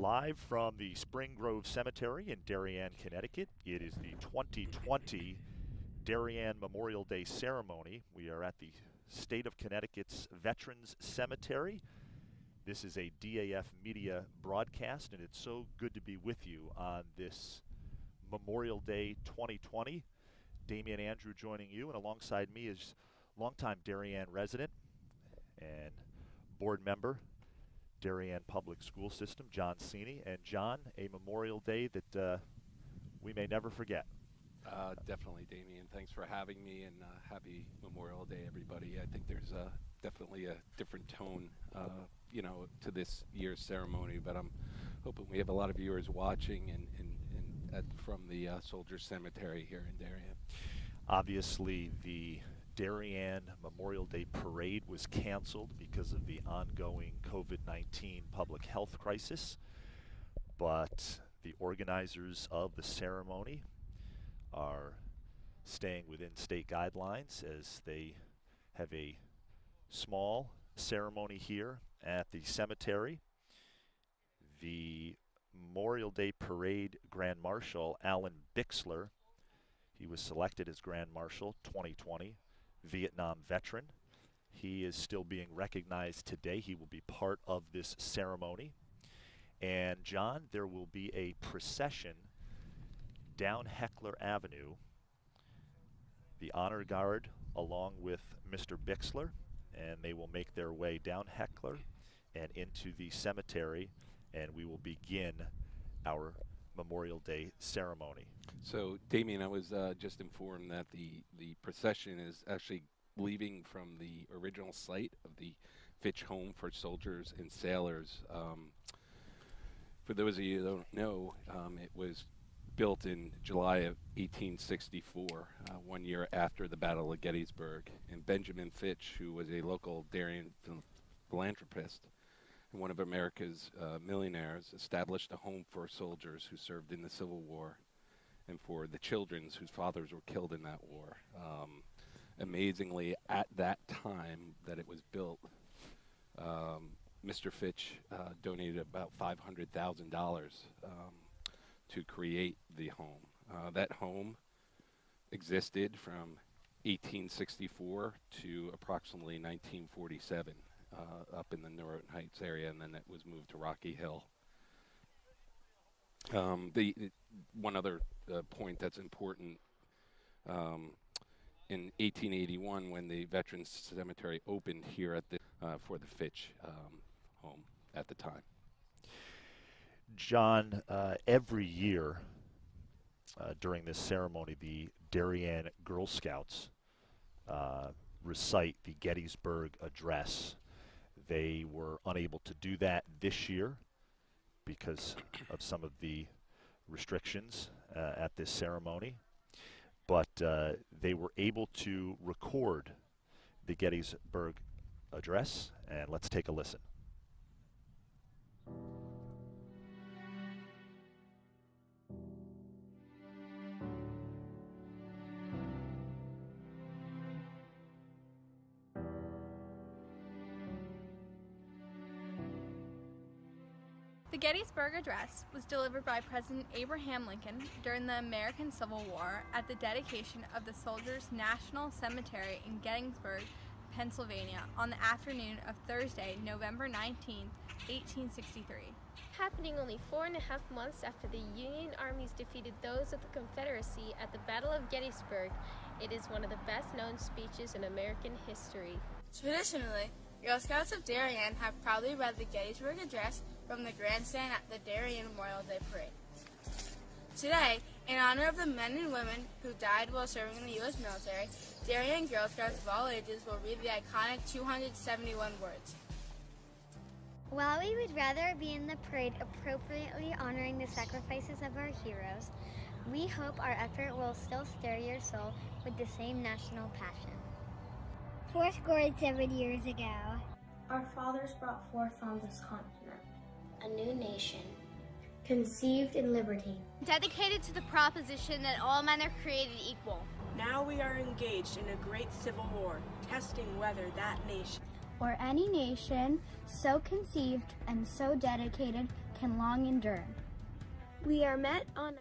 Live from the Spring Grove Cemetery in Darien, Connecticut, it is the 2020 Darien Memorial Day Ceremony. We are at the state of Connecticut's Veterans Cemetery. This is a DAF Media broadcast, and it's so good to be with you on this Memorial Day 2020. Damian Andrew joining you, and alongside me is longtime Darien resident and board member, Darien Public School System, John Sini. And John, a Memorial Day that we may never forget. Definitely, Damian. Thanks for having me, and happy Memorial Day, everybody. I think there's definitely a different tone, to this year's ceremony, but I'm hoping we have a lot of viewers watching and from the Soldiers Cemetery here in Darien. Obviously, the Darien Memorial Day Parade was canceled because of the ongoing COVID-19 public health crisis, but the organizers of the ceremony are staying within state guidelines as they have a small ceremony here at the cemetery. The Memorial Day Parade Grand Marshal, Alan Bixler, he was selected as Grand Marshal 2020, Vietnam veteran. He is still being recognized today. He will be part of this ceremony. And John, there will be a procession down Heckler Avenue, the honor guard along with Mr. Bixler, and they will make their way down Heckler and into the cemetery, and we will begin our Memorial Day ceremony. So, Damian, I was just informed that the procession is actually leaving from the original site of the Fitch Home for Soldiers and Sailors. For those of you who don't know, it was built in July of 1864, 1 year after the Battle of Gettysburg. And Benjamin Fitch, who was a local Darien philanthropist and one of America's millionaires, established a home for soldiers who served in the Civil War and for the children whose fathers were killed in that war. Amazingly, at that time that it was built, Mr. Fitch donated about $500,000 to create the home. That home existed from 1864 to approximately 1947 up in the Norton Heights area, and then it was moved to Rocky Hill. One other point that's important, in 1881, when the Veterans Cemetery opened here at for the Fitch home at the time. John, every year during this ceremony, the Darien Girl Scouts recite the Gettysburg Address. They were unable to do that this year because of some of the restrictions at this ceremony, but they were able to record the Gettysburg Address, and let's take a listen. The Gettysburg Address was delivered by President Abraham Lincoln during the American Civil War at the dedication of the Soldiers' National Cemetery in Gettysburg, Pennsylvania, on the afternoon of Thursday, November 19, 1863. Happening only 4.5 months after the Union armies defeated those of the Confederacy at the Battle of Gettysburg, it is one of the best-known speeches in American history. Traditionally, Girl Scouts of Darien have proudly read the Gettysburg Address from the grandstand at the Darien Memorial Day Parade. Today, in honor of the men and women who died while serving in the U.S. military, Darien Girl Scouts of all ages will read the iconic 271 words. While we would rather be in the parade appropriately honoring the sacrifices of our heroes, we hope our effort will still stir your soul with the same national passion. 407 years ago, our fathers brought forth on this continent a new nation, conceived in liberty, dedicated to the proposition that all men are created equal. Now we are engaged in a great civil war, testing whether that nation or any nation so conceived and so dedicated can long endure. We are met on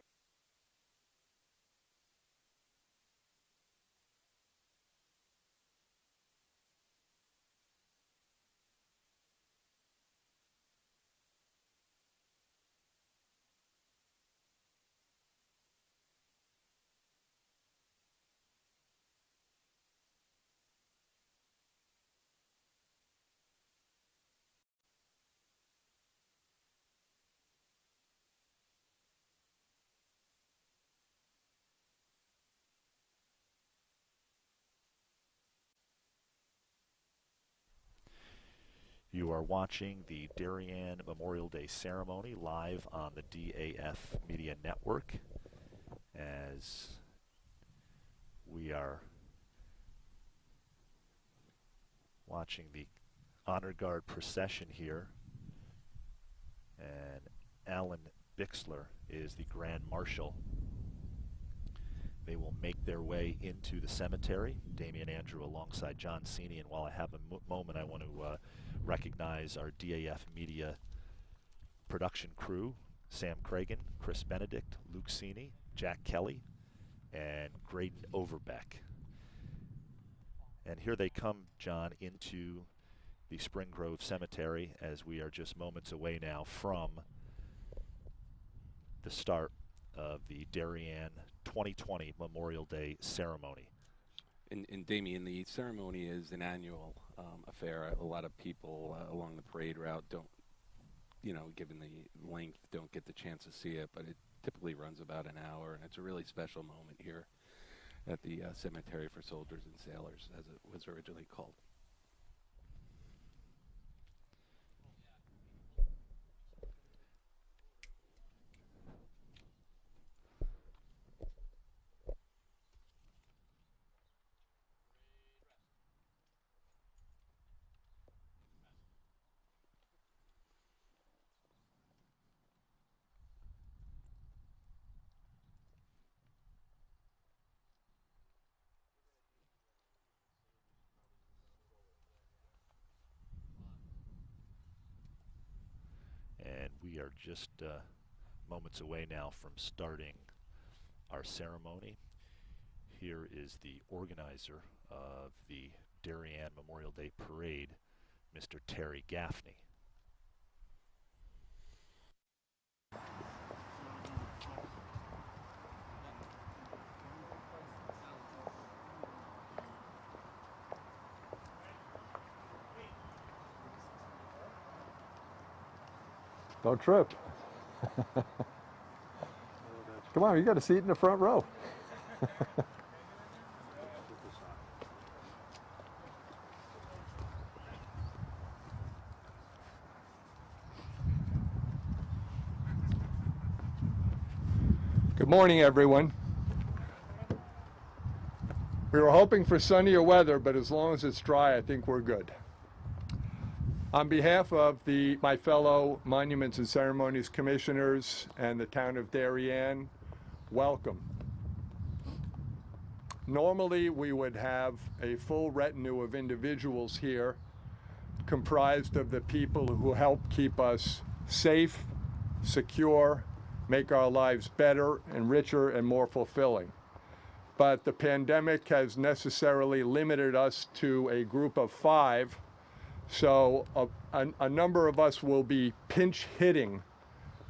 You are watching the Darien Memorial Day Ceremony live on the DAF Media Network as we are watching the Honor Guard procession here, and Alan Bixler is the Grand Marshal. They will make their way into the cemetery. Damian Andrew alongside John Sini, and while I have a moment, I want to recognize our DAF Media production crew: Sam Cragin, Chris Benedict, Luke Sini, Jack Kelley, and Grayden Overbeck. And here they come, John, into the Spring Grove Cemetery as we are just moments away now from the start of the Darien 2020 Memorial Day Ceremony. And Damian, the ceremony is an annual affair. A lot of people along the parade route don't, given the length, don't get the chance to see it, but it typically runs about an hour, and it's a really special moment here at the Cemetery for Soldiers and Sailors, as it was originally called. And we are just moments away now from starting our ceremony. Here is the organizer of the Darien Memorial Day Parade, Mr. Terry Gaffney. Don't trip. Come on, you got a seat in the front row. Good morning, everyone. We were hoping for sunnier weather, but as long as it's dry, I think we're good. On behalf of my fellow Monuments and Ceremonies Commissioners and the town of Darien, welcome. Normally, we would have a full retinue of individuals here comprised of the people who help keep us safe, secure, make our lives better and richer and more fulfilling. But the pandemic has necessarily limited us to a group of 5. So a number of us will be pinch hitting,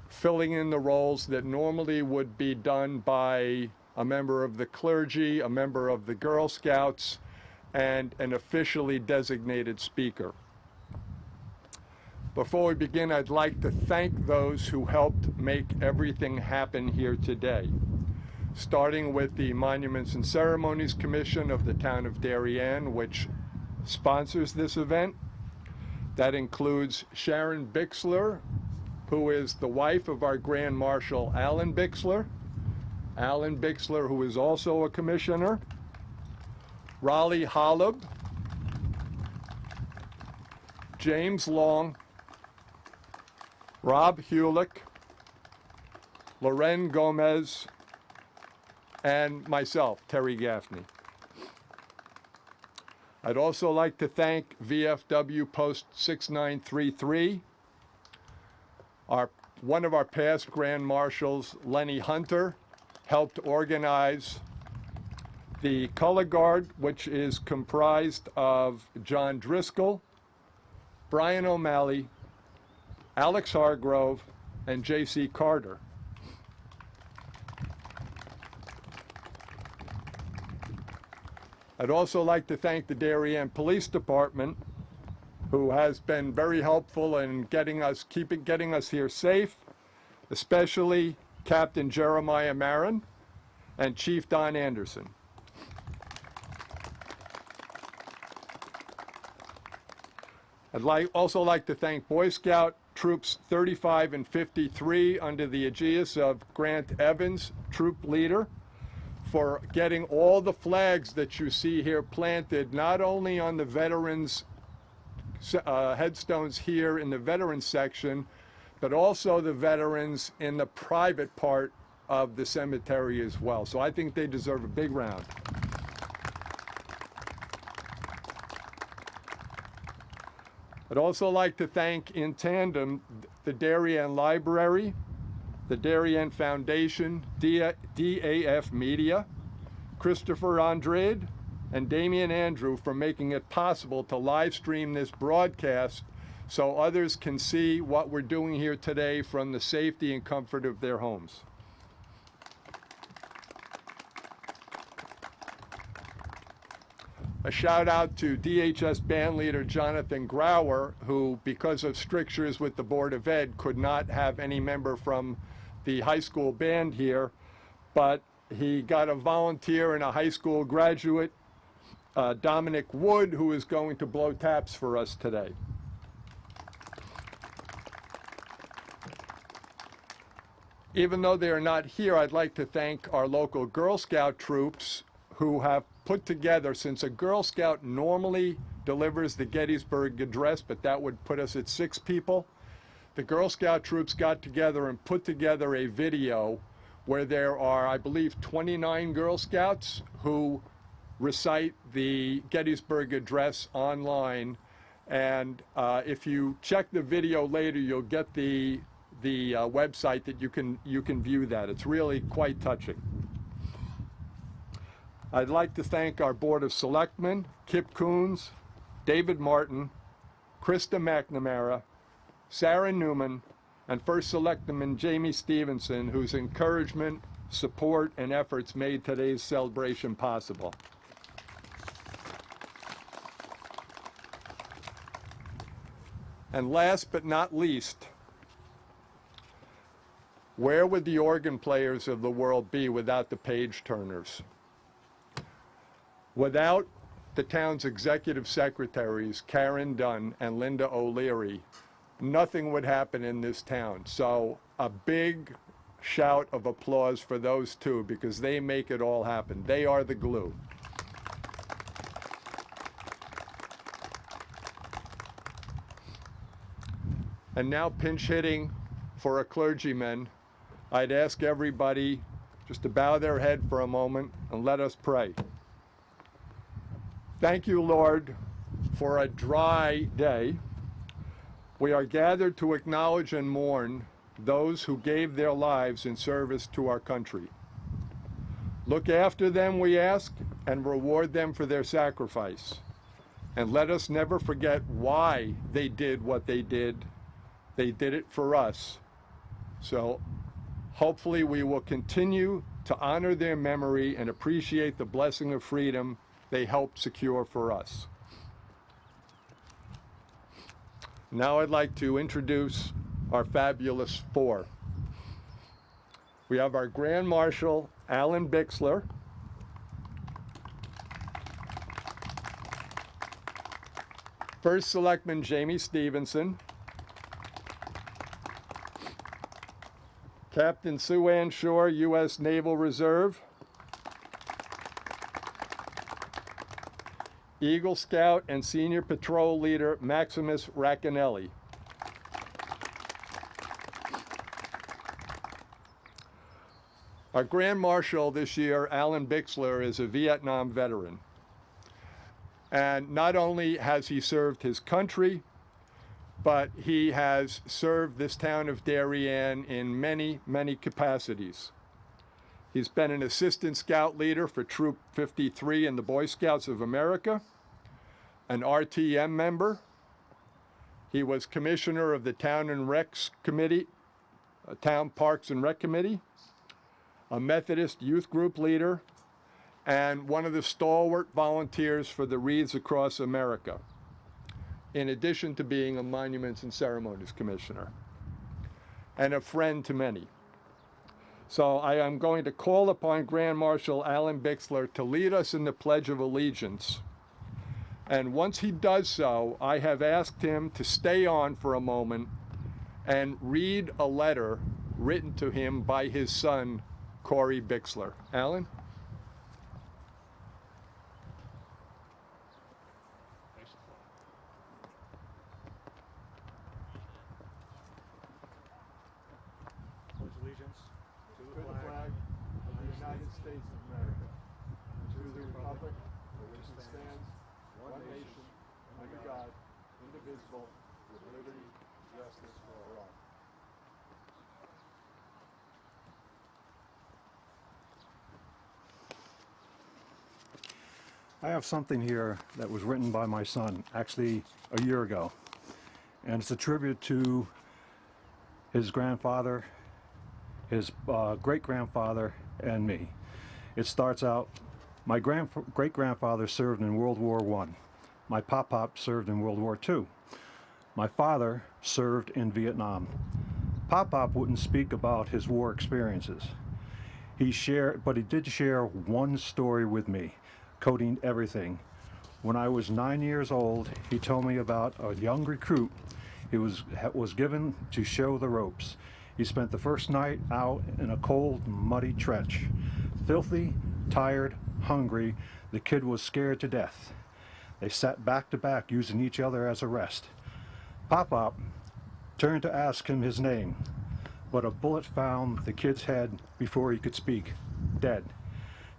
filling in the roles that normally would be done by a member of the clergy, a member of the Girl Scouts, and an officially designated speaker. Before we begin, I'd like to thank those who helped make everything happen here today, starting with the Monuments and Ceremonies Commission of the town of Darien, which sponsors this event. That includes Sharon Bixler, who is the wife of our Grand Marshal Alan Bixler. Alan Bixler, who is also a commissioner. Raleigh Holub. James Long. Rob Hulick. Loren Gomez. And myself, Terry Gaffney. I'd also like to thank VFW Post 6933, our one of our past Grand Marshals, Lenny Hunter, helped organize the Color Guard, which is comprised of John Driscoll, Brian O'Malley, Alex Hargrove, and J.C. Carter. I'd also like to thank the Darien Police Department, who has been very helpful in getting us here safe, especially Captain Jeremiah Marin and Chief Don Anderson. I'd also like to thank Boy Scout Troops 35 and 53 under the aegis of Grant Evans, troop leader, for getting all the flags that you see here planted, not only on the veterans' headstones here in the veterans section, but also the veterans in the private part of the cemetery as well. So I think they deserve a big round. I'd also like to thank, in tandem, the Darien Library, the Darien Foundation, DAF Media, Christopher Andrade, and Damian Andrew for making it possible to live stream this broadcast so others can see what we're doing here today from the safety and comfort of their homes. A shout out to DHS band leader Jonathan Grauer, who, because of strictures with the Board of Ed, could not have any member from the high school band here, but he got a volunteer and a high school graduate, Dominic Wood, who is going to blow taps for us today. Even though they are not here, I'd like to thank our local Girl Scout troops who have put together, since a Girl Scout normally delivers the Gettysburg Address, but that would put us at 6 people. The Girl Scout troops got together and put together a video where there are, I believe, 29 Girl Scouts who recite the Gettysburg Address online. And if you check the video later, you'll get the website that you can view that. It's really quite touching. I'd like to thank our Board of Selectmen, Kip Coons, David Martin, Krista McNamara, Sarah Newman, and First Selectman Jayme Stevenson, whose encouragement, support, and efforts made today's celebration possible. And last but not least, where would the organ players of the world be without the page turners? Without the town's executive secretaries, Karen Dunn and Linda O'Leary, nothing would happen in this town. So a big shout of applause for those two, because they make it all happen. They are the glue. And now, pinch hitting for a clergyman, I'd ask everybody just to bow their head for a moment and let us pray. Thank you, Lord, for a dry day. We are gathered to acknowledge and mourn those who gave their lives in service to our country. Look after them, we ask, and reward them for their sacrifice. And let us never forget why they did what they did. They did it for us. So hopefully we will continue to honor their memory and appreciate the blessing of freedom they helped secure for us. Now I'd like to introduce our fabulous 4. We have our Grand Marshal, Alan Bixler. First Selectman Jayme Stevenson. Captain Sue Ann Shore, U.S. Naval Reserve. Eagle Scout and Senior Patrol Leader Maximus Racanelli. Our Grand Marshal this year, Alan Bixler, is a Vietnam veteran. And not only has he served his country, but he has served this town of Darien in many, many capacities. He's been an assistant scout leader for Troop 53 in the Boy Scouts of America, an RTM member. He was commissioner of the Town and Recs Committee, Town Parks and Rec Committee, a Methodist youth group leader, and one of the stalwart volunteers for the Wreaths Across America, in addition to being a Monuments and Ceremonies Commissioner, and a friend to many. So I am going to call upon Grand Marshal Alan Bixler to lead us in the Pledge of Allegiance. And once he does so, I have asked him to stay on for a moment and read a letter written to him by his son, Corey Bixler. Alan? Pledge allegiance to the flag of the United States of America, to the republic for which it stands, one nation, under God, indivisible, with liberty and justice for all. I have something here that was written by my son, actually a year ago, and it's a tribute to his grandfather, his great-grandfather, and me. It starts out, my great-grandfather served in World War I. My pop-pop served in World War II. My father served in Vietnam. Pop-pop wouldn't speak about his war experiences. But he did share one story with me, coding everything. When I was 9 years old, he told me about a young recruit he was given to show the ropes. He spent the first night out in a cold, muddy trench. Filthy, tired, hungry, the kid was scared to death. They sat back to back, using each other as a rest. Pop-Pop turned to ask him his name, but a bullet found the kid's head before he could speak, dead.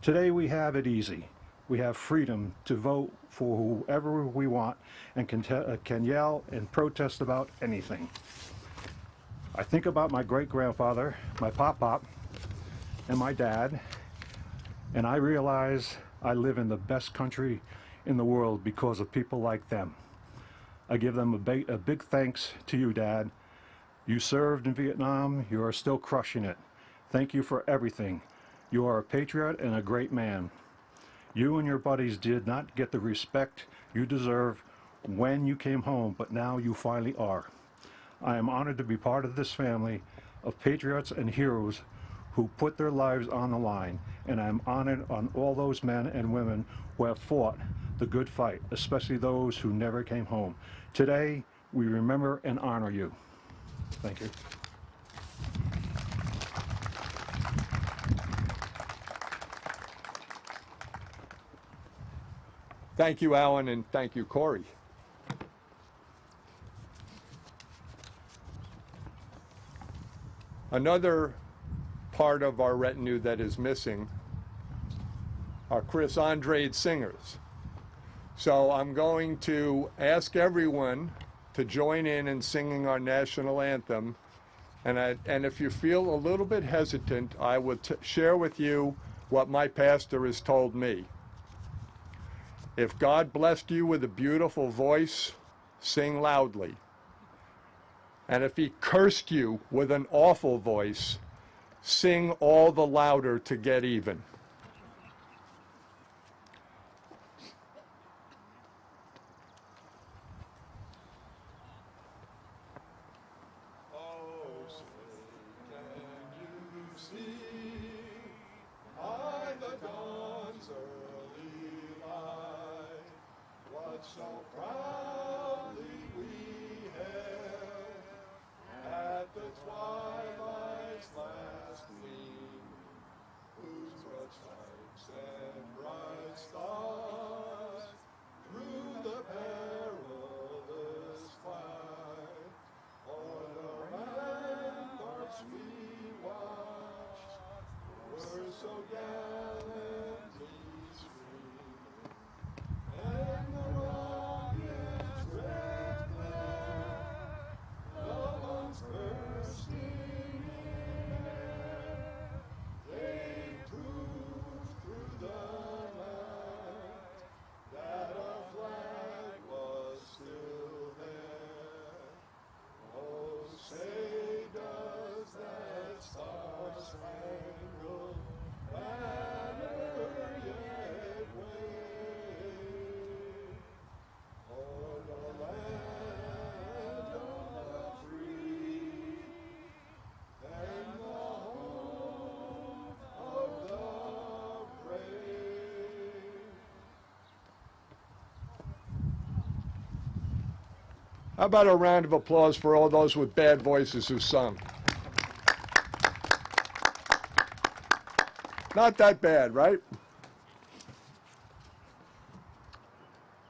Today we have it easy. We have freedom to vote for whoever we want and can yell and protest about anything. I think about my great-grandfather, my pop-pop, and my dad, and I realize I live in the best country in the world because of people like them. I give them a big thanks to you, Dad. You served in Vietnam. You are still crushing it. Thank you for everything. You are a patriot and a great man. You and your buddies did not get the respect you deserve when you came home, but now you finally are. I am honored to be part of this family of patriots and heroes who put their lives on the line, and I am honored on all those men and women who have fought the good fight, especially those who never came home. Today, we remember and honor you. Thank you. Thank you, Alan, and thank you, Corey. Another part of our retinue that is missing are Chris Andrade singers. So I'm going to ask everyone to join in singing our national anthem. And if you feel a little bit hesitant, I will share with you what my pastor has told me. If God blessed you with a beautiful voice, sing loudly. And if he cursed you with an awful voice, sing all the louder to get even. So proudly we hailed at the twilight's last gleam, whose broad stripes and bright stars through the perilous fight on the ramparts we watched were so gallantly streamed, and the rocket's red glare How about a round of applause for all those with bad voices who sung? Not that bad, right?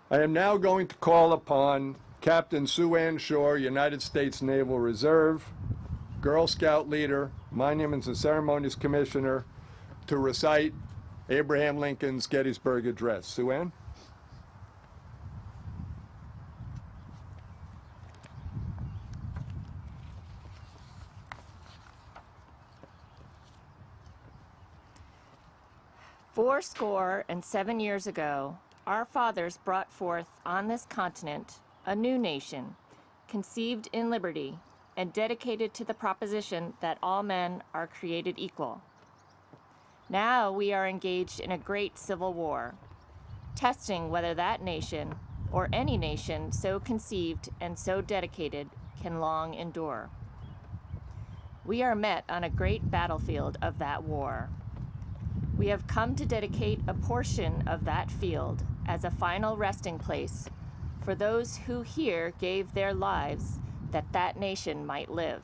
I am now going to call upon Captain Sue Ann Shore, United States Naval Reserve, Girl Scout leader, Monuments and Ceremonies Commissioner, to recite Abraham Lincoln's Gettysburg Address. Sue Ann? Fourscore and 7 years ago, our fathers brought forth on this continent a new nation, conceived in liberty and dedicated to the proposition that all men are created equal. Now we are engaged in a great civil war, testing whether that nation, or any nation so conceived and so dedicated, can long endure. We are met on a great battlefield of that war. We have come to dedicate a portion of that field as a final resting place for those who here gave their lives that that nation might live.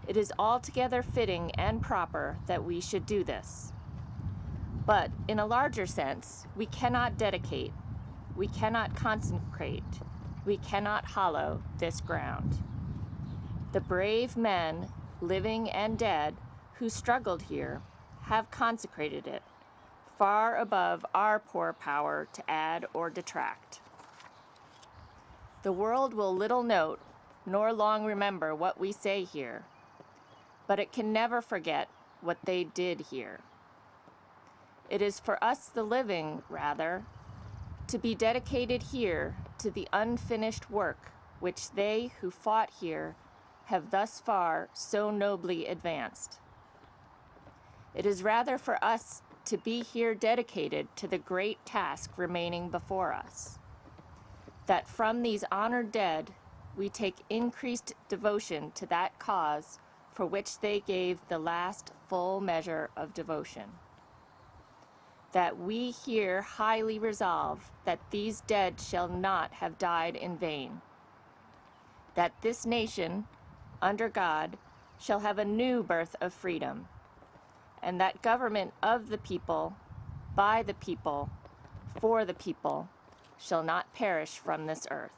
It is altogether fitting and proper that we should do this. But in a larger sense, we cannot dedicate, we cannot consecrate, we cannot hallow this ground. The brave men, living and dead, who struggled here, have consecrated it, far above our poor power to add or detract. The world will little note, nor long remember what we say here, but it can never forget what they did here. It is for us the living, rather, to be dedicated here to the unfinished work which they who fought here have thus far so nobly advanced. It is rather for us to be here dedicated to the great task remaining before us, that from these honored dead we take increased devotion to that cause for which they gave the last full measure of devotion. That we here highly resolve that these dead shall not have died in vain, that this nation, under God, shall have a new birth of freedom, and that government of the people, by the people, for the people, shall not perish from this earth.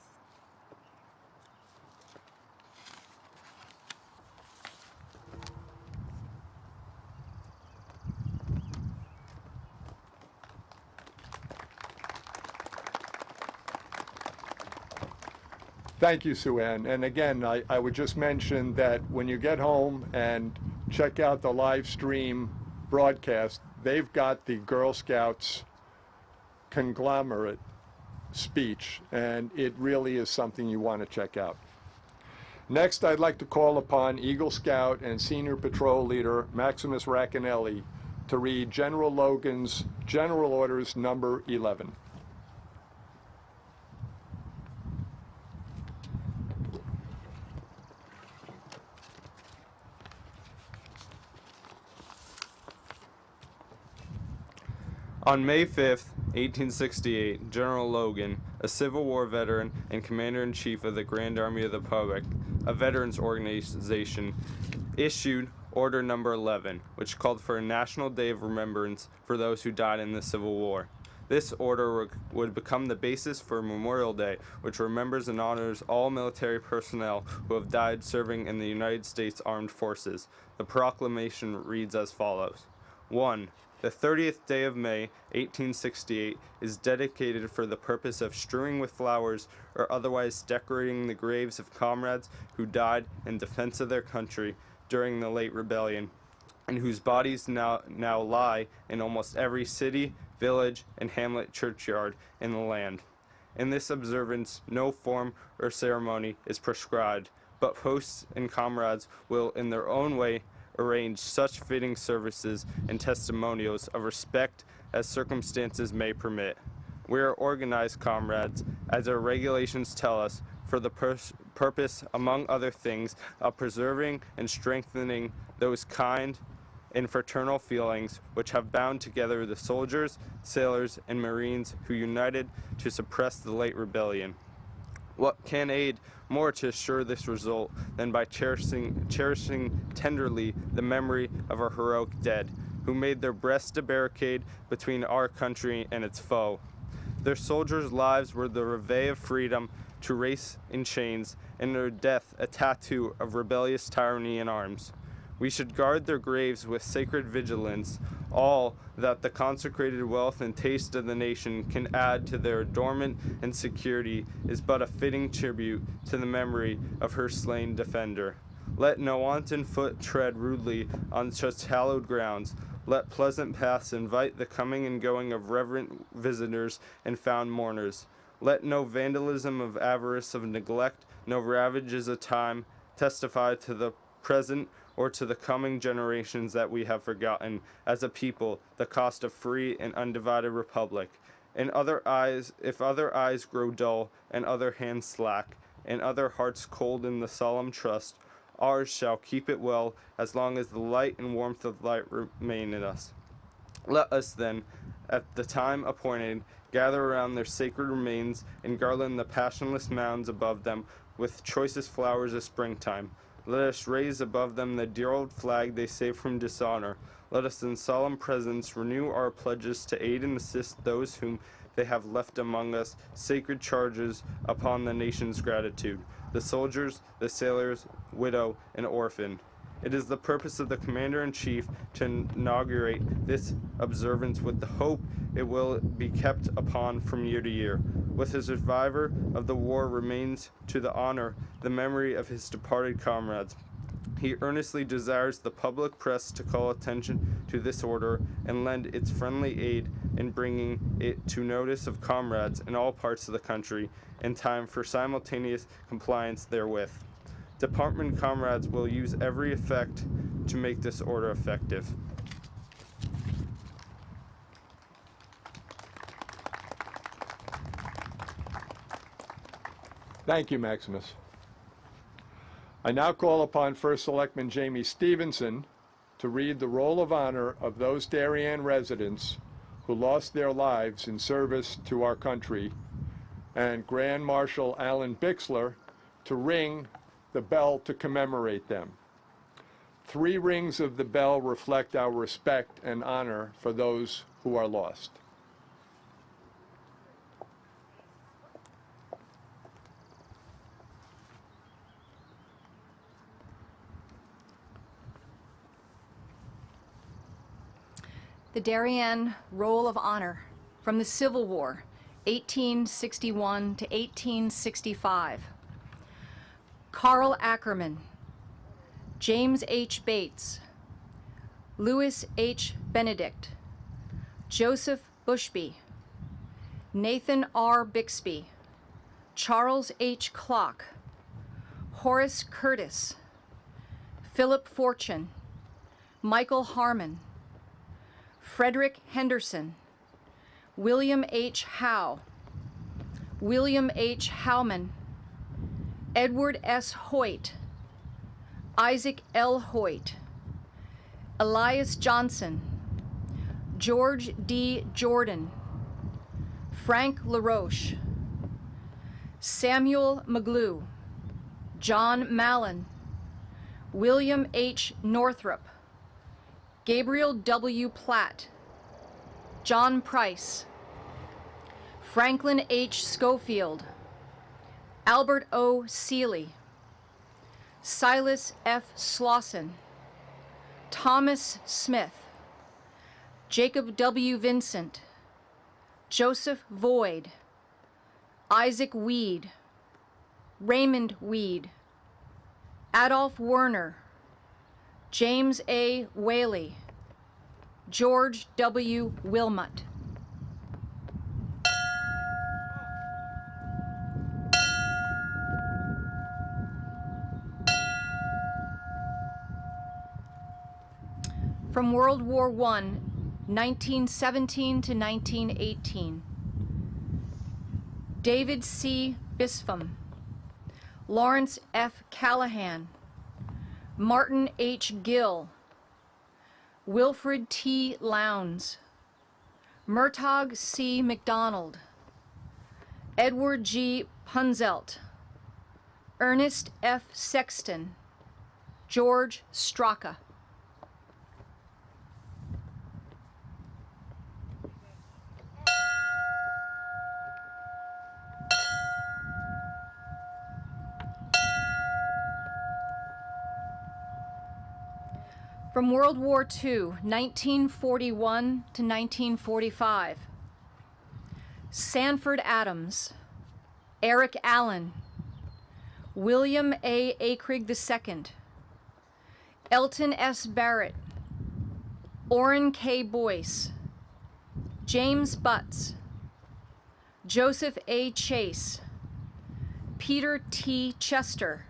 Thank you, Sue Ann. And again, I would just mention that when you get home and check out the live stream broadcast, they've got the Girl Scouts conglomerate speech, and it really is something you want to check out. Next, I'd like to call upon Eagle Scout and Senior Patrol Leader Maximus Racanelli to read General Logan's General Orders number 11. On May 5th, 1868, General Logan, a Civil War veteran and Commander-in-Chief of the Grand Army of the Republic, a veterans organization, issued Order Number 11, which called for a National Day of Remembrance for those who died in the Civil War. This order would become the basis for Memorial Day, which remembers and honors all military personnel who have died serving in the United States Armed Forces. The proclamation reads as follows. 1. The 30th day of May, 1868, is dedicated for the purpose of strewing with flowers or otherwise decorating the graves of comrades who died in defense of their country during the late rebellion, and whose bodies now lie in almost every city, village, and hamlet churchyard in the land. In this observance, no form or ceremony is prescribed, but hosts and comrades will, in their own way, arrange such fitting services and testimonials of respect as circumstances may permit. We are organized, comrades, as our regulations tell us, for the purpose, among other things, of preserving and strengthening those kind and fraternal feelings which have bound together the soldiers, sailors, and Marines who united to suppress the late rebellion. What can aid more to assure this result than by cherishing tenderly the memory of our heroic dead, who made their breast a barricade between our country and its foe. Their soldiers' lives were the reveille of freedom to race in chains, and their death a tattoo of rebellious tyranny in arms. We should guard their graves with sacred vigilance. All that the consecrated wealth and taste of the nation can add to their adornment and security is but a fitting tribute to the memory of her slain defender. Let no wanton foot tread rudely on such hallowed grounds. Let pleasant paths invite the coming and going of reverent visitors and found mourners. Let no vandalism of avarice, of neglect, no ravages of time testify to the present or to the coming generations that we have forgotten, as a people, the cost of free and undivided republic. If other eyes grow dull, and other hands slack, and other hearts cold in the solemn trust, ours shall keep it well, as long as the light and warmth of light remain in us. Let us then, at the time appointed, gather around their sacred remains, and garland the passionless mounds above them with choicest flowers of springtime. Let us raise above them the dear old flag they saved from dishonor. Let us in solemn presence renew our pledges to aid and assist those whom they have left among us, sacred charges upon the nation's gratitude, the soldiers, the sailors, widow, and orphan. It is the purpose of the Commander-in-Chief to inaugurate this observance with the hope it will be kept upon from year to year. With a survivor of the war remains to the honor the memory of his departed comrades. He earnestly desires the public press to call attention to this order and lend its friendly aid in bringing it to notice of comrades in all parts of the country in time for simultaneous compliance therewith. Department comrades will use every effect to make this order effective. Thank you, Maximus. I now call upon First Selectman Jayme Stevenson to read the roll of honor of those Darien residents who lost their lives in service to our country, and Grand Marshal Alan Bixler to ring the bell to commemorate them. 3 rings of the bell reflect our respect and honor for those who are lost. The Darien Roll of Honor from the Civil War, 1861 to 1865. Carl Ackerman, James H. Bates, Louis H. Benedict, Joseph Bushby, Nathan R. Bixby, Charles H. Clock, Horace Curtis, Philip Fortune, Michael Harmon, Frederick Henderson, William H. Howe, William H. Howman, Edward S. Hoyt, Isaac L. Hoyt, Elias Johnson, George D. Jordan, Frank LaRoche, Samuel McGlew, John Mallon, William H. Northrop, Gabriel W. Platt, John Price, Franklin H. Schofield, Albert O. Seeley, Silas F. Slauson, Thomas Smith, Jacob W. Vincent, Joseph Void, Isaac Weed, Raymond Weed, Adolph Werner, James A. Whaley, George W. Wilmot. From World War I, 1917 to 1918. David C. Bispham, Lawrence F. Callahan, Martin H. Gill, Wilfred T. Lowndes, Murtaugh C. McDonald, Edward G. Punzelt, Ernest F. Sexton, George Straka. From World War II, 1941 to 1945. Sanford Adams, Eric Allen, William A. Akrig II, Elton S. Barrett, Orrin K. Boyce, James Butts, Joseph A. Chase, Peter T. Chester,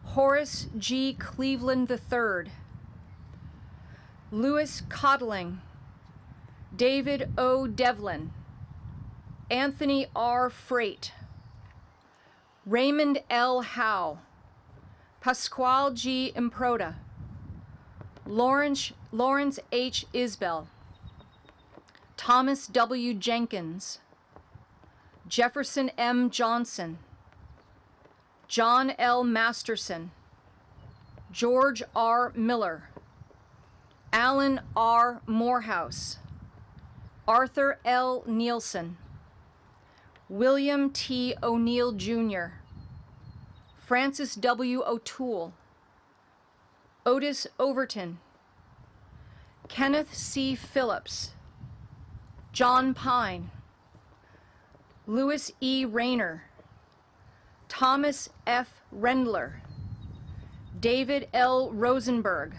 Horace G. Cleveland III, Louis Codling, David O. Devlin, Anthony R. Freight, Raymond L. Howe, Pasquale G. Improta, Lawrence H. Isbell, Thomas W. Jenkins, Jefferson M. Johnson, John L. Masterson, George R. Miller, Alan R. Morehouse, Arthur L. Nielsen, William T. O'Neill Jr., Francis W. O'Toole, Otis Overton, Kenneth C. Phillips, John Pine, Louis E. Rayner, Thomas F. Rendler, David L. Rosenberg,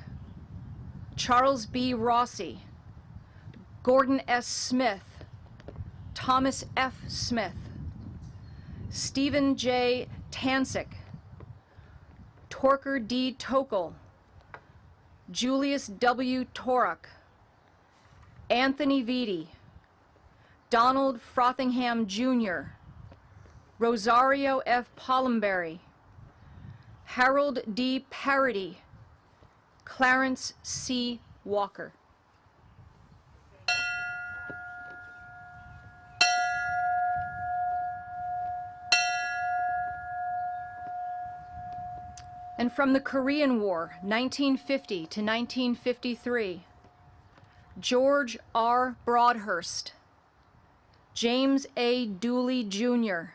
Charles B. Rossi, Gordon S. Smith, Thomas F. Smith, Stephen J. Tansick, Torker D. Tokel, Julius W. Torok, Anthony Vitti, Donald Frothingham Jr., Rosario F. Pollenberry, Harold D. Parody, Clarence C. Walker. And from the Korean War, 1950 to 1953, George R. Broadhurst, James A. Dooley Jr.,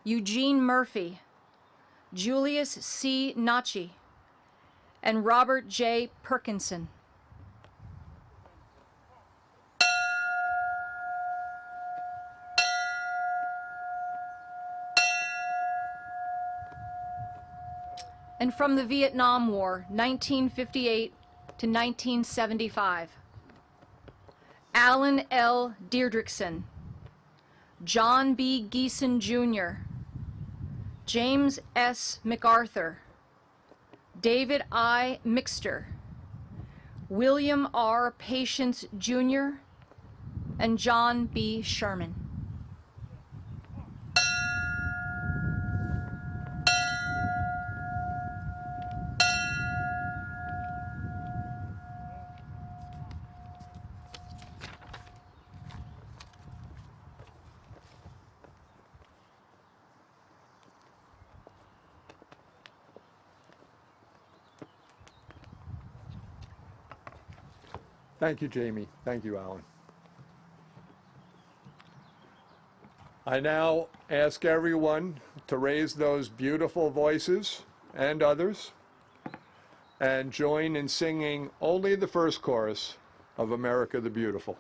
Eugene Murphy, Julius C. Nachi, and Robert J. Perkinson. And from the Vietnam War, 1958 to 1975, Alan L. Deirdrickson, John B. Geeson Jr., James S. MacArthur, David I. Mixter, William R. Patience Jr., and John B. Sherman. Thank you, Jayme. Thank you, Alan. I now ask everyone to raise those beautiful voices and others and join in singing only the first chorus of America the Beautiful.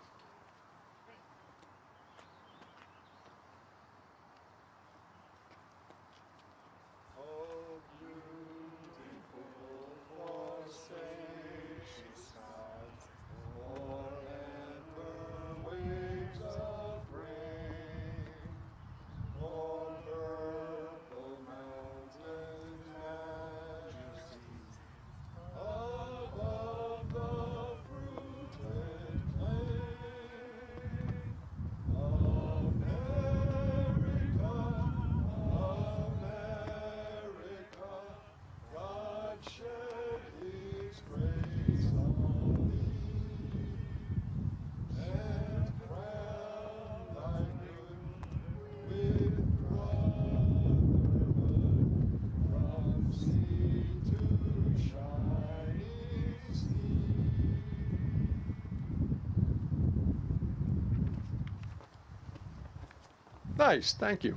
Nice, thank you.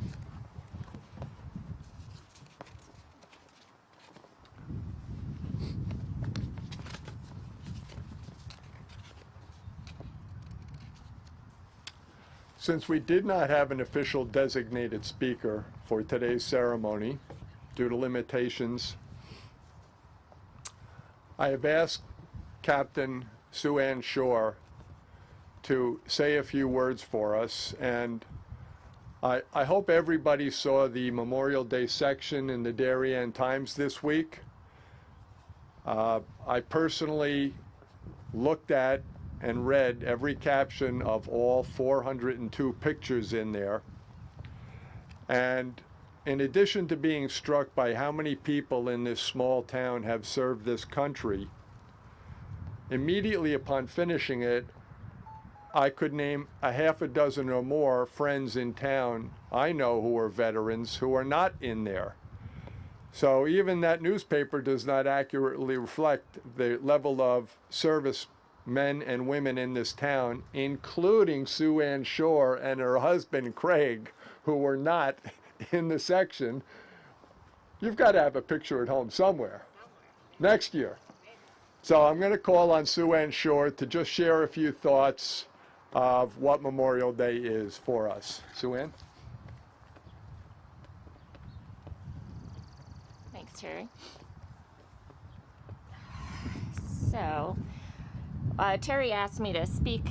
Since we did not have an official designated speaker for today's ceremony due to limitations, I have asked Captain Sue Ann Shore to say a few words for us, and I hope everybody saw the Memorial Day section in the Darien Times this week. I personally looked at and read every caption of all 402 pictures in there. And in addition to being struck by how many people in this small town have served this country, immediately upon finishing it, I could name a half a dozen or more friends in town I know who are veterans who are not in there. So even that newspaper does not accurately reflect the level of service men and women in this town, including Sue Ann Shore and her husband Craig, who were not in the section. You've got to have a picture at home somewhere next year. So I'm going to call on Sue Ann Shore to just share a few thoughts of what Memorial Day is for us. Sue Ann? Thanks, Terry. So, Terry asked me to speak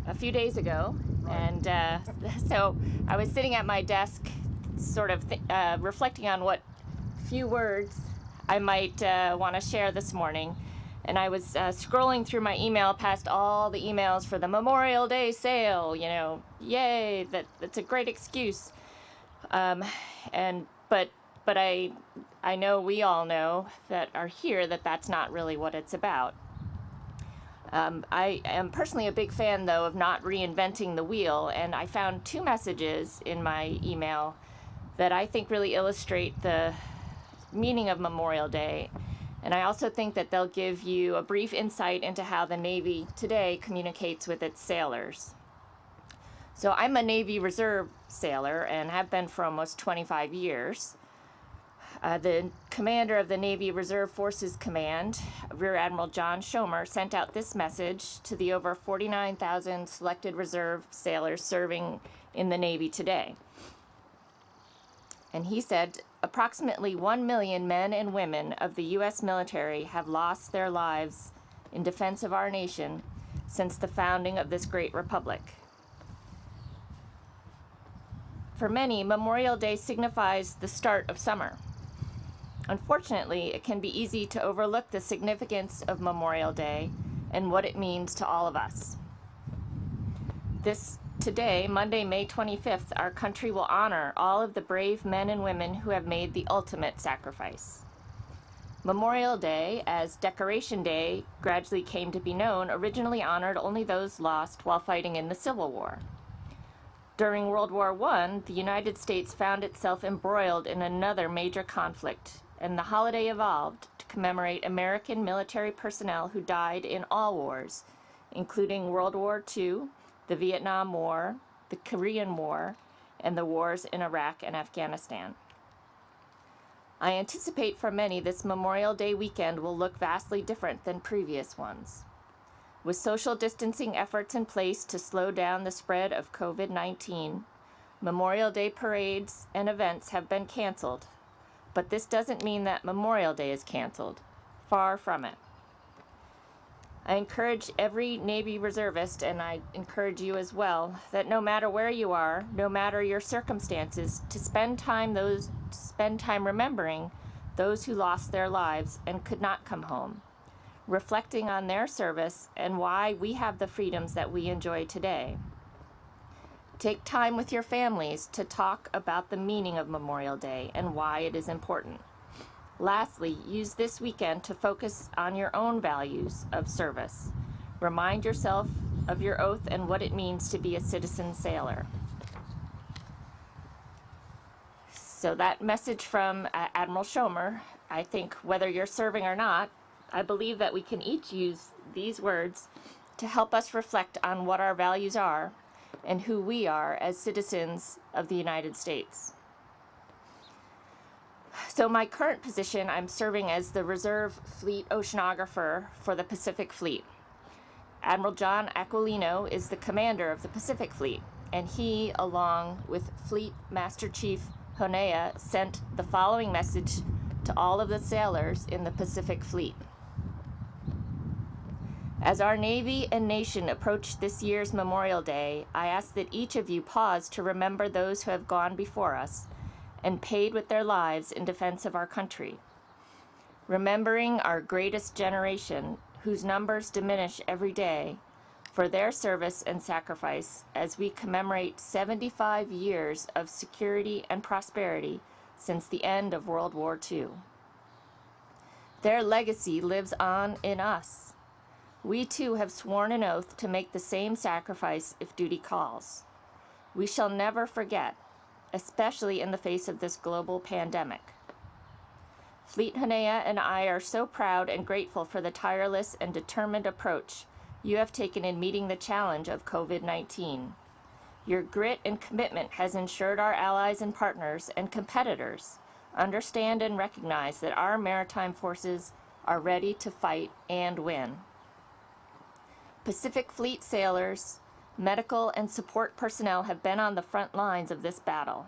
a few days ago, and so I was sitting at my desk sort of reflecting on what few words I might want to share this morning. And I was scrolling through my email past all the emails for the Memorial Day sale, you know, yay, that's a great excuse. But I know we all know that are here that that's not really what it's about. I am personally a big fan, though, of not reinventing the wheel, and I found two messages in my email that I think really illustrate the meaning of Memorial Day. And I also think that they'll give you a brief insight into how the Navy today communicates with its sailors. So I'm a Navy Reserve sailor and have been for almost 25 years. The commander of the Navy Reserve Forces Command, Rear Admiral John Schomer, sent out this message to the over 49,000 selected reserve sailors serving in the Navy today. And he said, approximately 1 million men and women of the U.S. military have lost their lives in defense of our nation since the founding of this great republic. For many, Memorial Day signifies the start of summer. Unfortunately, it can be easy to overlook the significance of Memorial Day and what it means to all of us. Today, Monday, May 25th, our country will honor all of the brave men and women who have made the ultimate sacrifice. Memorial Day, as Decoration Day gradually came to be known, originally honored only those lost while fighting in the Civil War. During World War I, the United States found itself embroiled in another major conflict, and the holiday evolved to commemorate American military personnel who died in all wars, including World War II, the Vietnam War, the Korean War, and the wars in Iraq and Afghanistan. I anticipate for many this Memorial Day weekend will look vastly different than previous ones. With social distancing efforts in place to slow down the spread of COVID-19, Memorial Day parades and events have been canceled. But this doesn't mean that Memorial Day is canceled. Far from it. I encourage every Navy reservist, and I encourage you as well, that no matter where you are, no matter your circumstances, to spend time remembering those who lost their lives and could not come home, reflecting on their service and why we have the freedoms that we enjoy today. Take time with your families to talk about the meaning of Memorial Day and why it is important. Lastly, use this weekend to focus on your own values of service. Remind yourself of your oath and what it means to be a citizen sailor. So that message from Admiral Schomer, I think whether you're serving or not, I believe that we can each use these words to help us reflect on what our values are and who we are as citizens of the United States. So my current position, I'm serving as the Reserve Fleet Oceanographer for the Pacific Fleet. Admiral John Aquilino is the commander of the Pacific Fleet, and he, along with Fleet Master Chief Honea, sent the following message to all of the sailors in the Pacific Fleet. As our Navy and nation approach this year's Memorial Day, I ask that each of you pause to remember those who have gone before us and paid with their lives in defense of our country. Remembering our greatest generation, whose numbers diminish every day, for their service and sacrifice as we commemorate 75 years of security and prosperity since the end of World War II. Their legacy lives on in us. We too have sworn an oath to make the same sacrifice if duty calls. We shall never forget, especially in the face of this global pandemic. Fleet Honea and I are so proud and grateful for the tireless and determined approach you have taken in meeting the challenge of COVID-19. Your grit and commitment has ensured our allies and partners and competitors understand and recognize that our maritime forces are ready to fight and win. Pacific Fleet sailors, medical and support personnel have been on the front lines of this battle.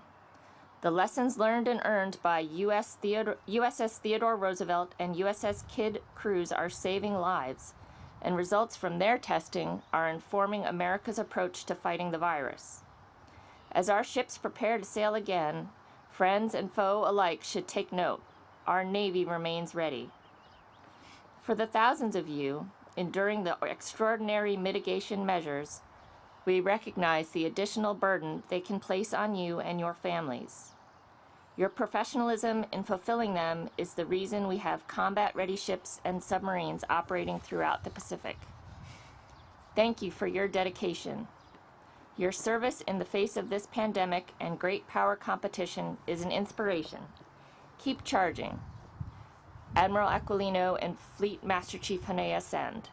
The lessons learned and earned by USS Theodore Roosevelt and USS Kidd crews are saving lives, and results from their testing are informing America's approach to fighting the virus. As our ships prepare to sail again, friends and foe alike should take note. Our Navy remains ready. For the thousands of you enduring the extraordinary mitigation measures, we recognize the additional burden they can place on you and your families. Your professionalism in fulfilling them is the reason we have combat-ready ships and submarines operating throughout the Pacific. Thank you for your dedication. Your service in the face of this pandemic and great power competition is an inspiration. Keep charging. Admiral Aquilino and Fleet Master Chief Honea send.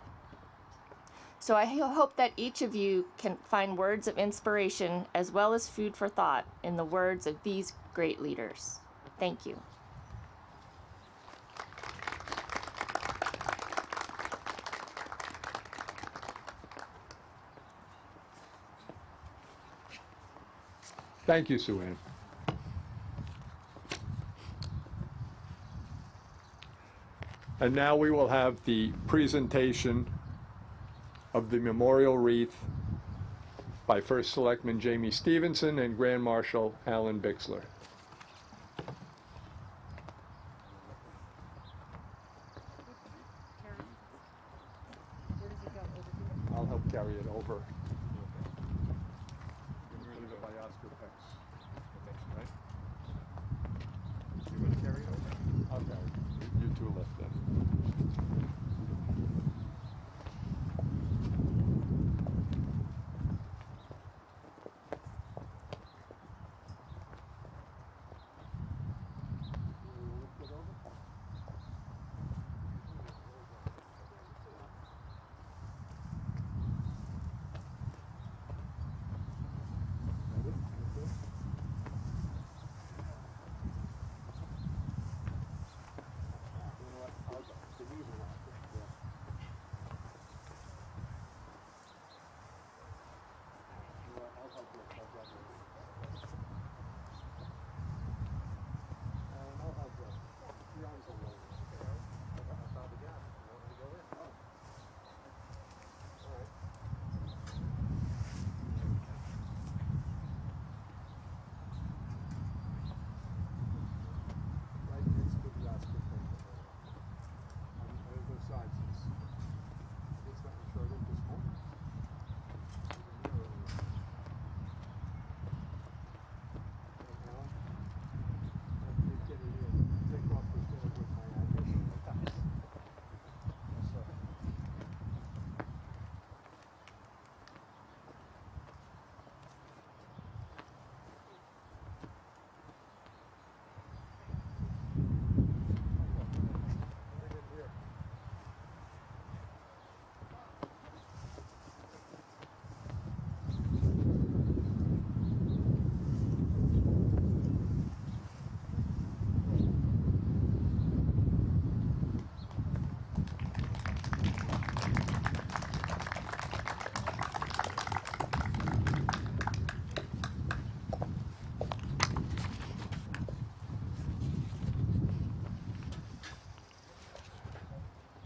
So I hope that each of you can find words of inspiration as well as food for thought in the words of these great leaders. Thank you. Thank you, Sue Ann. And now we will have the presentation of the memorial wreath by First Selectman Jayme Stevenson and Grand Marshal Alan Bixler. I'll help carry it over. You two lift it.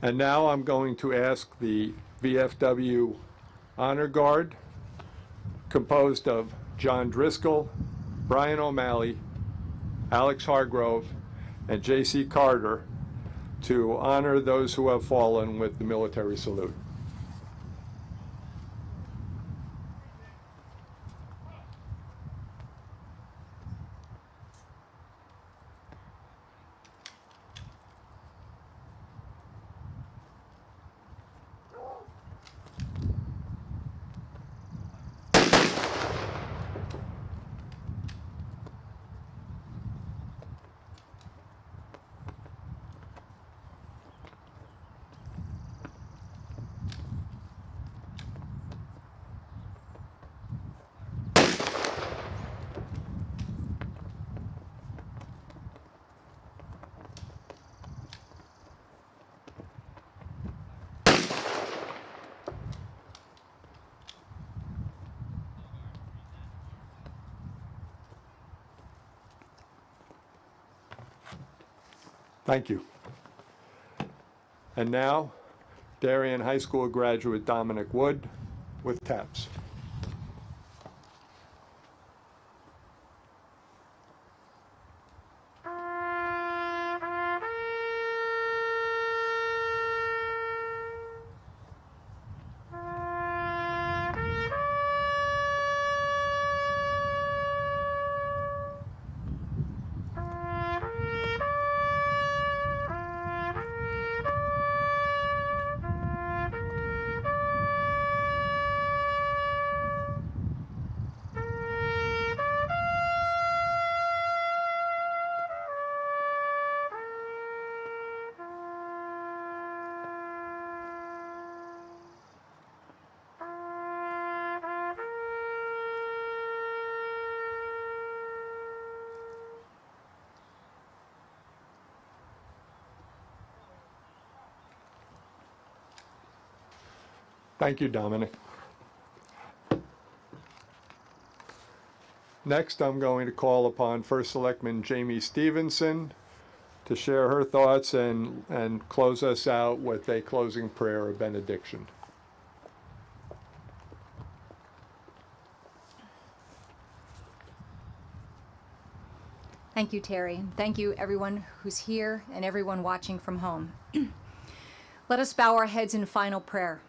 And now I'm going to ask the VFW Honor Guard, composed of John Driscoll, Brian O'Malley, Alex Hargrove, and J.C. Carter, to honor those who have fallen with the military salute. Thank you. And now, Darien High School graduate Dominic Wood with taps. Thank you, Dominic. Next, I'm going to call upon First Selectman Jayme Stevenson to share her thoughts and close us out with a closing prayer of benediction. Thank you, Terry. Thank you, everyone who's here and everyone watching from home. Let us bow our heads in final prayer.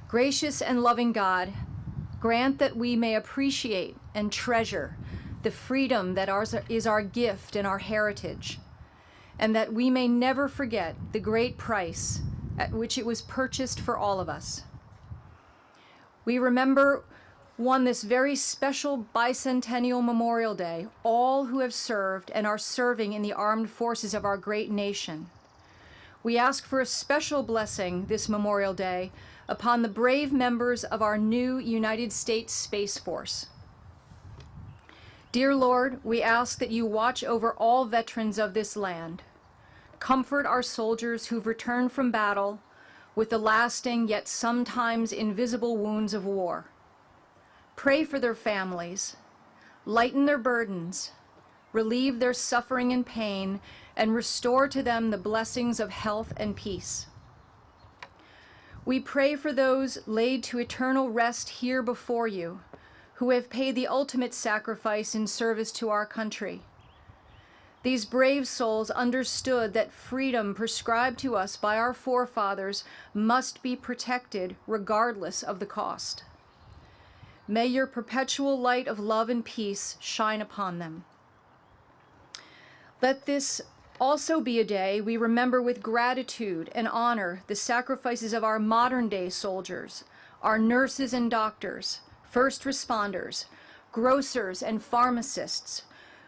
Gracious and loving God, grant that we may appreciate and treasure the freedom that is our gift and our heritage, and that we may never forget the great price at which it was purchased for all of us. We remember on this very special bicentennial Memorial Day all who have served and are serving in the armed forces of our great nation. We ask for a special blessing this Memorial Day upon the brave members of our new United States Space Force. Dear Lord, we ask that you watch over all veterans of this land. Comfort our soldiers who've returned from battle with the lasting yet sometimes invisible wounds of war. Pray for their families, lighten their burdens, relieve their suffering and pain, and restore to them the blessings of health and peace. We pray for those laid to eternal rest here before you, who have paid the ultimate sacrifice in service to our country. These brave souls understood that freedom prescribed to us by our forefathers must be protected regardless of the cost. May your perpetual light of love and peace shine upon them. Let this also be a day we remember with gratitude and honor the sacrifices of our modern-day soldiers, our nurses and doctors, first responders, grocers and pharmacists,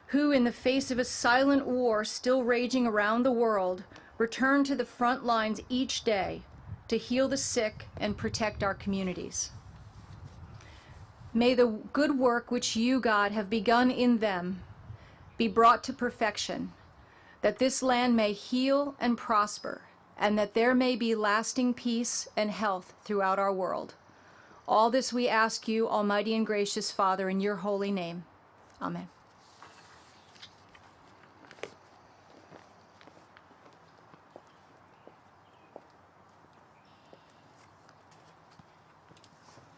who, in the face of a silent war still raging around the world, return to the front lines each day to heal the sick and protect our communities. May the good work which you, God, have begun in them be brought to perfection, that this land may heal and prosper, and that there may be lasting peace and health throughout our world. All this we ask you, Almighty and gracious Father, in your holy name. Amen.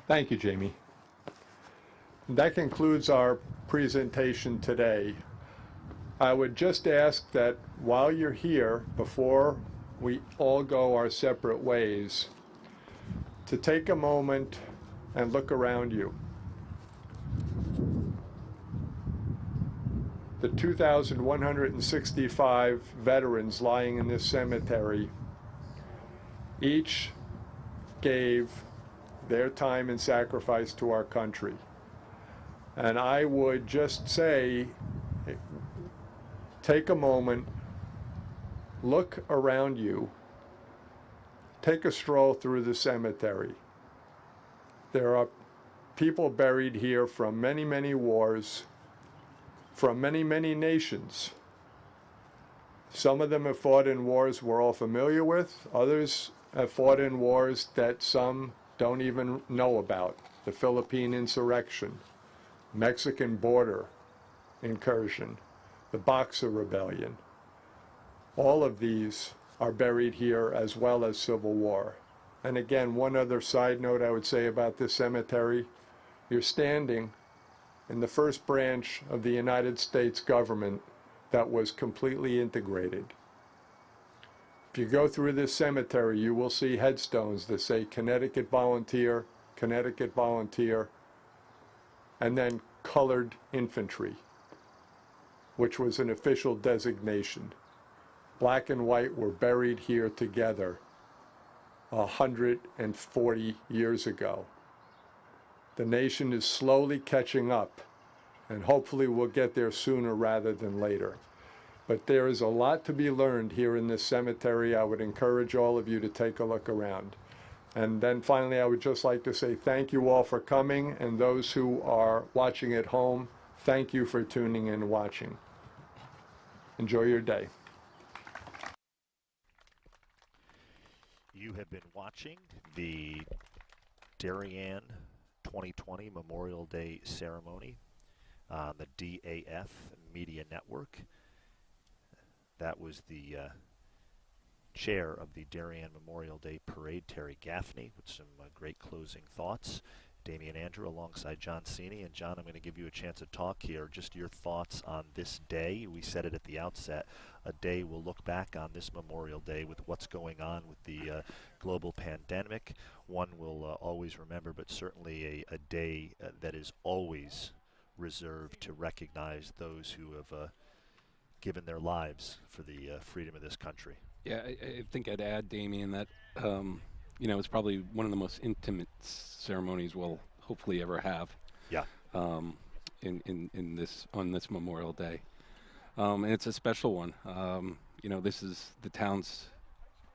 Thank you, Jayme. That concludes our presentation today. I would just ask that while you're here, before we all go our separate ways, to take a moment and look around you. The 2,165 veterans lying in this cemetery each gave their time and sacrifice to our country. And I would just say, take a moment, look around you, take a stroll through the cemetery. There are people buried here from many, many wars, from many, many nations. Some of them have fought in wars we're all familiar with. Others have fought in wars that some don't even know about. The Philippine insurrection, Mexican border incursion, the Boxer Rebellion. All of these are buried here, as well as Civil War. And again, one other side note I would say about this cemetery, you're standing in the first branch of the United States government that was completely integrated. If you go through this cemetery, you will see headstones that say Connecticut Volunteer, and then Colored Infantry, which was an official designation. Black and white were buried here together 140 years ago. The nation is slowly catching up, and hopefully we'll get there sooner rather than later. But there is a lot to be learned here in this cemetery. I would encourage all of you to take a look around. And then finally, I would just like to say thank you all for coming, and those who are watching at home, thank you for tuning in and watching. Enjoy your day. You have been watching the Darien 2020 Memorial Day Ceremony on the DAF Media Network. That was the chair of the Darien Memorial Day Parade, Terry Gaffney, with some great closing thoughts. Damian Andrew alongside John Sini. And John, I'm going to give you a chance to talk here. Just your thoughts on this day. We said it at the outset. A day we'll look back on this Memorial Day with what's going on with the global pandemic. One we'll always remember, but certainly a day that is always reserved to recognize those who have given their lives for the freedom of this country. Yeah, I think I'd add, Damian, that you know, it's probably one of the most intimate ceremonies we'll hopefully ever have. Yeah. In this on this Memorial Day, and it's a special one. You know, this is the town's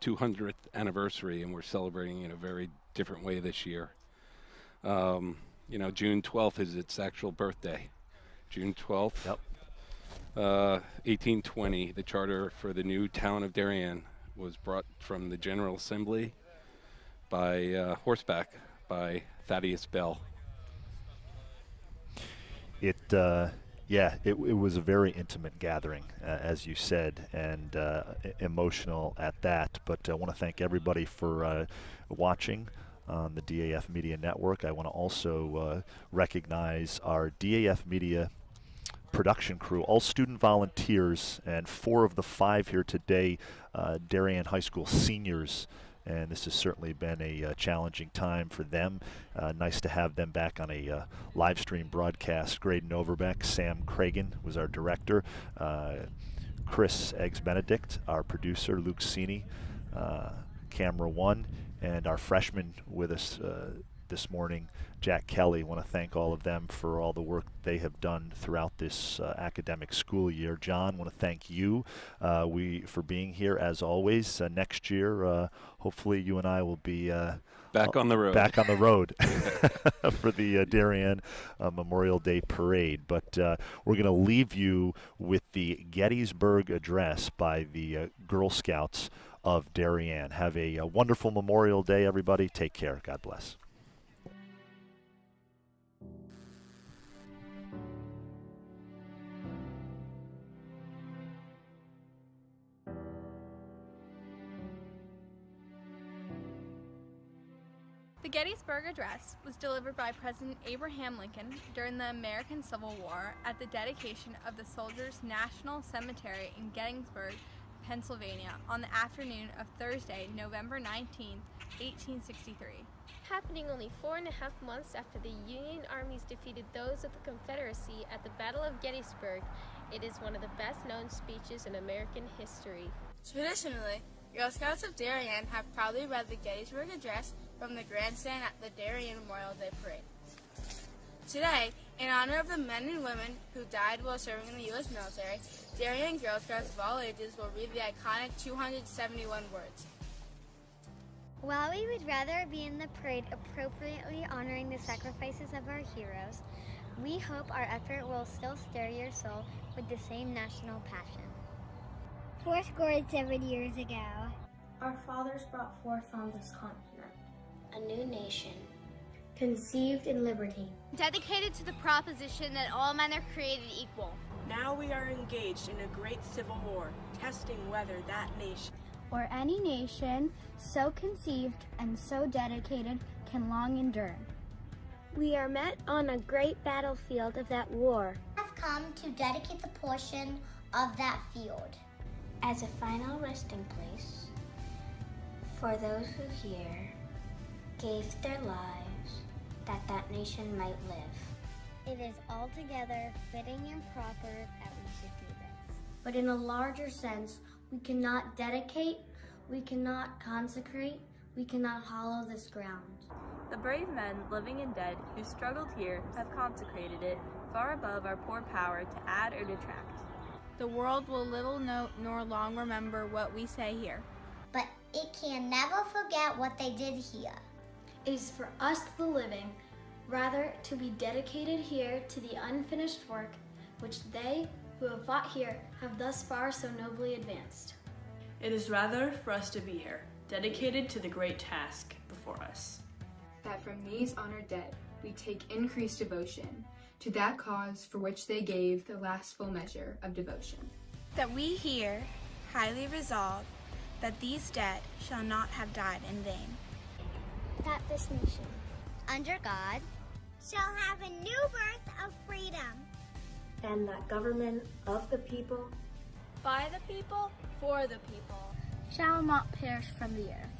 200th anniversary, and we're celebrating in a very different way this year. You know, June 12th is its actual birthday. June 12th. Yep. 1820, the charter for the new town of Darien was brought from the General Assembly by horseback by Thaddeus Bell. It was a very intimate gathering, as you said, and emotional at that. But I want to thank everybody for watching on the DAF Media Network. I want to also recognize our DAF Media production crew, all student volunteers, and 4 of the 5 here today, Darien High School seniors. And this has certainly been a challenging time for them. Nice to have them back on a live stream broadcast. Grayden Overbeck, Sam Cragin was our director. Chris Benedict, our producer, Luke Sini, camera 1, and our freshman with us this morning, Jack Kelley. Want to thank all of them for all the work they have done throughout this academic school year. John, want to thank you for being here as always. Next year, hopefully you and I will be back on the road. Back on the road for the Darien Memorial Day Parade. But we're going to leave you with the Gettysburg Address by the Girl Scouts of Darien. Have a wonderful Memorial Day, everybody. Take care. God bless. The The Gettysburg Address was delivered by President Abraham Lincoln during the American Civil War at the dedication of the Soldiers' National Cemetery in Gettysburg, Pennsylvania, on the afternoon of Thursday, November 19, 1863. Happening only 4.5 months after the Union armies defeated those of the Confederacy at the Battle of Gettysburg, it is one of the best-known speeches in American history. Traditionally, Girl Scouts of Darien have proudly read the Gettysburg Address from the grandstand at the Darien Memorial Day Parade. Today, in honor of the men and women who died while serving in the U.S. military, Darien Girl Scouts of all ages will read the iconic 271 words. While we would rather be in the parade appropriately honoring the sacrifices of our heroes, we hope our effort will still stir your soul with the same national passion. 407 years ago, our fathers brought forth on this continent a new nation, conceived in liberty, dedicated to the proposition that all men are created equal. Now we are engaged in a great civil war, testing whether that nation or any nation so conceived and so dedicated can long endure. We are met on a great battlefield of that war. We have come to dedicate the portion of that field as a final resting place for those who here gave their lives that that nation might live. It is altogether fitting and proper that we should do this. But in a larger sense, we cannot dedicate, we cannot consecrate, we cannot hallow this ground. The brave men, living and dead, who struggled here have consecrated it far above our poor power to add or detract. The world will little note nor long remember what we say here. But it can never forget what they did here. It is for us, the living, rather to be dedicated here to the unfinished work which they who have fought here have thus far so nobly advanced. It is rather for us to be here, dedicated to the great task before us. That from these honored dead we take increased devotion to that cause for which they gave the last full measure of devotion. That we here highly resolve that these dead shall not have died in vain. That this nation, under God, shall have a new birth of freedom. And that government of the people, by the people, for the people, shall not perish from the earth.